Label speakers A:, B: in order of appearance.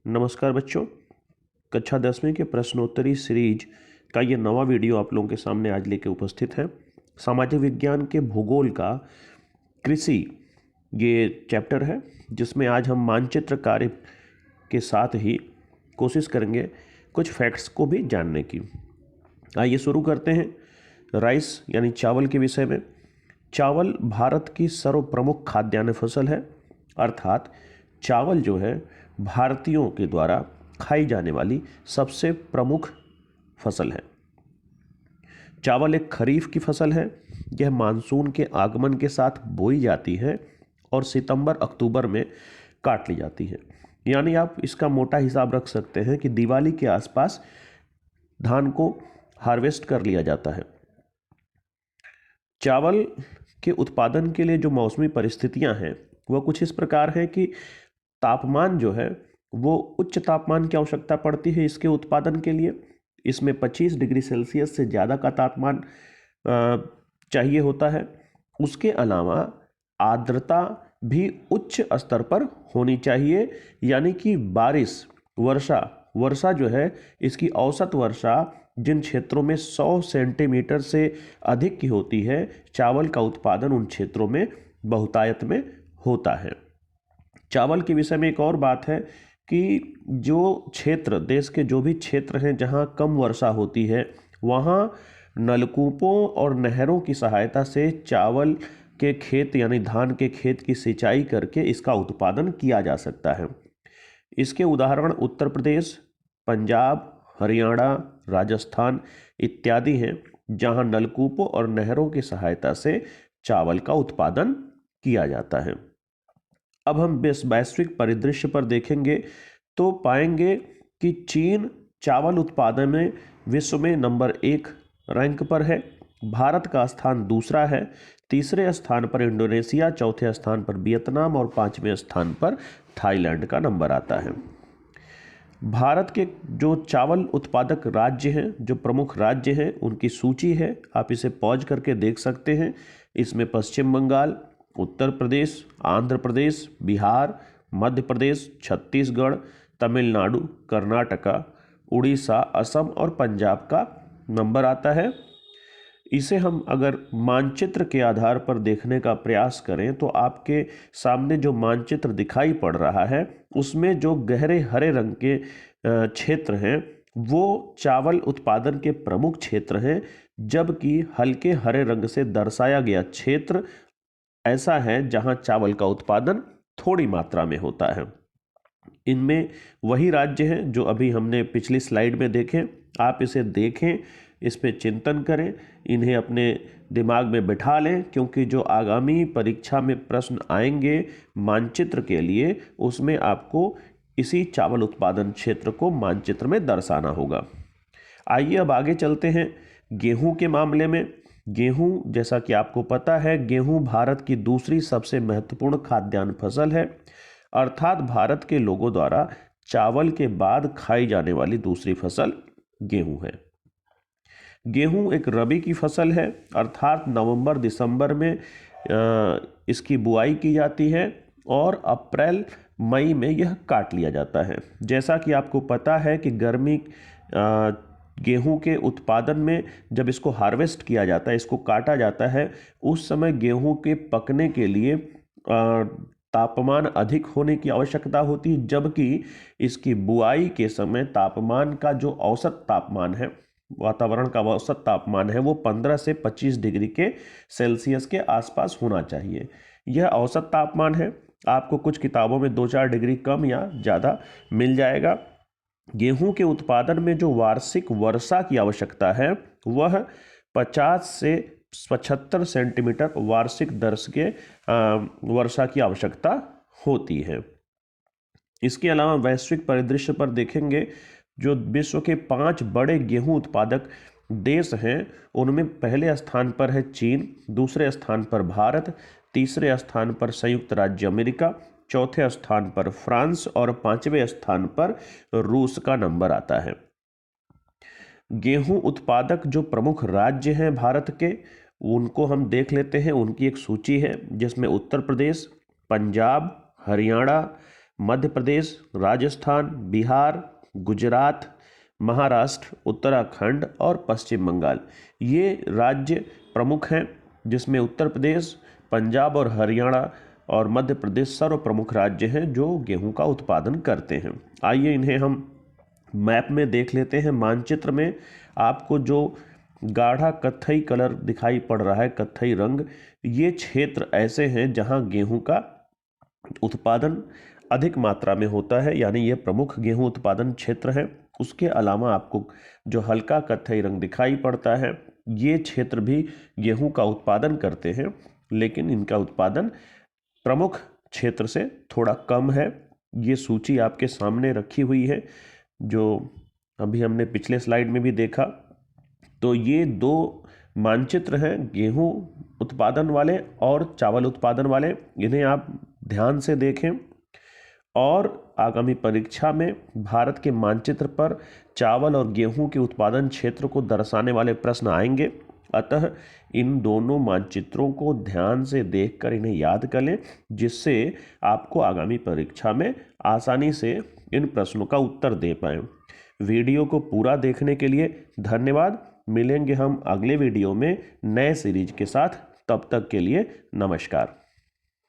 A: नमस्कार बच्चों। कक्षा 10वीं के प्रश्नोत्तरी सीरीज का ये नवा वीडियो आप लोगों के सामने आज लेके उपस्थित है। सामाजिक विज्ञान के भूगोल का कृषि ये चैप्टर है, जिसमें आज हम मानचित्र कार्य के साथ ही कोशिश करेंगे कुछ फैक्ट्स को भी जानने की। आइए शुरू करते हैं राइस यानी चावल के विषय में। चावल भारत की सर्वप्रमुख खाद्यान्न फसल है, अर्थात चावल जो है भारतीयों के द्वारा खाई जाने वाली सबसे प्रमुख फसल है। चावल एक खरीफ की फसल है। यह मानसून के आगमन के साथ बोई जाती है और सितंबर अक्टूबर में काट ली जाती है। यानी आप इसका मोटा हिसाब रख सकते हैं कि दिवाली के आसपास धान को हार्वेस्ट कर लिया जाता है। चावल के उत्पादन के लिए जो मौसमी परिस्थितियां हैं वह कुछ इस प्रकार है कि तापमान जो है वो उच्च तापमान की आवश्यकता पड़ती है इसके उत्पादन के लिए। इसमें 25 डिग्री सेल्सियस से ज़्यादा का तापमान चाहिए होता है। उसके अलावा आर्द्रता भी उच्च स्तर पर होनी चाहिए, यानी कि बारिश वर्षा जो है इसकी औसत वर्षा जिन क्षेत्रों में 100 सेंटीमीटर से अधिक की होती है, चावल का उत्पादन उन क्षेत्रों में बहुतायत में होता है। चावल के विषय में एक और बात है कि जो क्षेत्र, देश के जो भी क्षेत्र हैं जहां कम वर्षा होती है, वहां नलकूपों और नहरों की सहायता से चावल के खेत यानी धान के खेत की सिंचाई करके इसका उत्पादन किया जा सकता है। इसके उदाहरण उत्तर प्रदेश, पंजाब, हरियाणा, राजस्थान इत्यादि हैं, जहां नलकूपों और नहरों की सहायता से चावल का उत्पादन किया जाता है। अब हम वैश्विक परिदृश्य पर देखेंगे तो पाएंगे कि चीन चावल उत्पादन में विश्व में नंबर 1 रैंक पर है। भारत का स्थान दूसरा है। तीसरे स्थान पर इंडोनेशिया, चौथे स्थान पर वियतनाम और 5वें स्थान पर थाईलैंड का नंबर आता है। भारत के जो चावल उत्पादक राज्य हैं, जो प्रमुख राज्य हैं, उनकी सूची है, आप इसे पॉज करके देख सकते हैं। इसमें पश्चिम बंगाल, उत्तर प्रदेश, आंध्र प्रदेश, बिहार, मध्य प्रदेश, छत्तीसगढ़, तमिलनाडु, कर्नाटका, उड़ीसा, असम और पंजाब का नंबर आता है। इसे हम अगर मानचित्र के आधार पर देखने का प्रयास करें तो आपके सामने जो मानचित्र दिखाई पड़ रहा है उसमें जो गहरे हरे रंग के क्षेत्र हैं वो चावल उत्पादन के प्रमुख क्षेत्र हैं, जबकि हल्के हरे रंग से दर्शाया गया क्षेत्र ऐसा है जहां चावल का उत्पादन थोड़ी मात्रा में होता है। इनमें वही राज्य हैं जो अभी हमने पिछली स्लाइड में देखे। आप इसे देखें, इस पे चिंतन करें, इन्हें अपने दिमाग में बिठा लें, क्योंकि जो आगामी परीक्षा में प्रश्न आएंगे मानचित्र के लिए उसमें आपको इसी चावल उत्पादन क्षेत्र को मानचित्र में दर्शाना होगा। आइए अब आगे चलते हैं गेहूं के मामले में। गेहूं, जैसा कि आपको पता है, गेहूं भारत की दूसरी सबसे महत्वपूर्ण खाद्यान्न फसल है, अर्थात भारत के लोगों द्वारा चावल के बाद खाई जाने वाली दूसरी फसल गेहूं है। गेहूं एक रबी की फसल है, अर्थात नवंबर दिसंबर में इसकी बुआई की जाती है और अप्रैल मई में यह काट लिया जाता है। जैसा कि आपको पता है कि गर्मी गेहूं के उत्पादन में जब इसको हार्वेस्ट किया जाता है, इसको काटा जाता है, उस समय गेहूं के पकने के लिए तापमान अधिक होने की आवश्यकता होती है, जबकि इसकी बुआई के समय तापमान का जो औसत तापमान है, वातावरण का औसत तापमान है, वो 15 से 25 डिग्री के सेल्सियस के आसपास होना चाहिए। यह औसत तापमान है। आपको कुछ किताबों में 2-4 डिग्री कम या ज़्यादा मिल जाएगा। गेहूं के उत्पादन में जो वार्षिक वर्षा की आवश्यकता है वह 50 से 75 सेंटीमीटर वार्षिक दर के वर्षा की आवश्यकता होती है। इसके अलावा वैश्विक परिदृश्य पर देखेंगे, जो विश्व के 5 बड़े गेहूं उत्पादक देश हैं उनमें पहले स्थान पर है चीन, दूसरे स्थान पर भारत, तीसरे स्थान पर संयुक्त राज्य अमेरिका, चौथे स्थान पर फ्रांस और 5वें स्थान पर रूस का नंबर आता है। गेहूं उत्पादक जो प्रमुख राज्य हैं भारत के, उनको हम देख लेते हैं। उनकी एक सूची है जिसमें उत्तर प्रदेश, पंजाब, हरियाणा, मध्य प्रदेश, राजस्थान, बिहार, गुजरात, महाराष्ट्र, उत्तराखंड और पश्चिम बंगाल, ये राज्य प्रमुख हैं, जिसमें उत्तर प्रदेश, पंजाब और हरियाणा और मध्य प्रदेश सर्व प्रमुख राज्य हैं जो गेहूं का उत्पादन करते हैं। आइए इन्हें हम मैप में देख लेते हैं। मानचित्र में आपको जो गाढ़ा कत्थई कलर दिखाई पड़ रहा है, कत्थई रंग, ये क्षेत्र ऐसे हैं जहां गेहूं का उत्पादन अधिक मात्रा में होता है, यानी ये प्रमुख गेहूं उत्पादन क्षेत्र है। उसके अलावा आपको जो हल्का कत्थई रंग दिखाई पड़ता है, ये क्षेत्र भी गेहूं का उत्पादन करते हैं, लेकिन इनका उत्पादन प्रमुख क्षेत्र से थोड़ा कम है। ये सूची आपके सामने रखी हुई है, जो अभी हमने पिछले स्लाइड में भी देखा। तो ये दो मानचित्र हैं, गेहूं उत्पादन वाले और चावल उत्पादन वाले। इन्हें आप ध्यान से देखें और आगामी परीक्षा में भारत के मानचित्र पर चावल और गेहूं के उत्पादन क्षेत्र को दर्शाने वाले प्रश्न आएंगे। अतः इन दोनों मानचित्रों को ध्यान से देखकर इन्हें याद कर लें, जिससे आपको आगामी परीक्षा में आसानी से इन प्रश्नों का उत्तर दे पाएं। वीडियो को पूरा देखने के लिए धन्यवाद। मिलेंगे हम अगले वीडियो में नए सीरीज के साथ। तब तक के लिए नमस्कार।